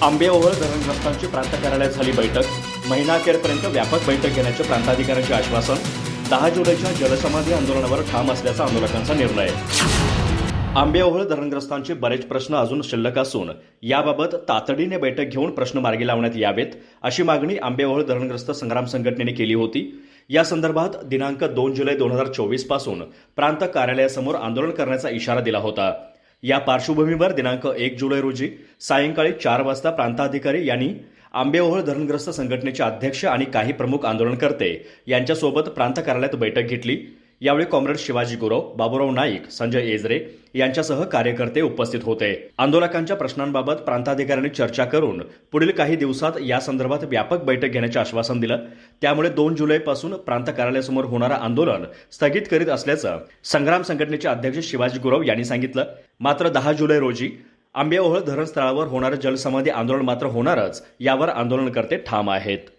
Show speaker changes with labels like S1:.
S1: आंबेओहळ धरणग्रस्तांची प्रांत कार्यालयात झाली बैठक। महिनाअखेरपर्यंत व्यापक बैठक घेण्याचे प्रांताधिकाऱ्यांचे आश्वासन। 10 जुलैच्या जलसमाधी आंदोलनावर ठाम असल्याचा आंदोलकांचा निर्णय। आंबेओहळ धरणग्रस्तांचे बरेच प्रश्न अजून शिल्लक असून याबाबत तातडीने बैठक घेऊन प्रश्न मार्गी लावण्यात यावेत अशी मागणी आंबेओहळ धरणग्रस्त संग्राम संघटनेने केली होती। या संदर्भात दिनांक 2 जुलै 2024 पासून प्रांत कार्यालयासमोर आंदोलन करण्याचा इशारा दिला होता। या पार्श्वभूमीवर दिनांक 1 जुलै रोजी सायंकाळी 4 वाजता प्रांताधिकारी यांनी आंबेओहळ धरणग्रस्त संघटनेचे अध्यक्ष आणि काही प्रमुख आंदोलनकर्ते यांच्यासोबत प्रांत कार्यालयात बैठक घेतली। यावेळी कॉम्रेड शिवाजी गुरव, बाबूराव नाईक, संजय एजरे यांच्यासह कार्यकर्ते उपस्थित होते। आंदोलकांच्या प्रश्नांबाबत प्रांताधिकाऱ्यांनी चर्चा करून पुढील काही दिवसात या संदर्भात व्यापक बैठक घेण्याचे आश्वासन दिलं। त्यामुळे 2 जुलैपासून प्रांत कार्यालयासमोर होणारं आंदोलन स्थगित करीत असल्याचं संग्राम संघटनेचे अध्यक्ष शिवाजी गुरव यांनी सांगितलं। मात्र 10 जुलै रोजी आंबेओहळ धरणस्थळावर होणारं जलसमाधी आंदोलन मात्र होणारच, यावर आंदोलनकर्ते ठाम आहेत।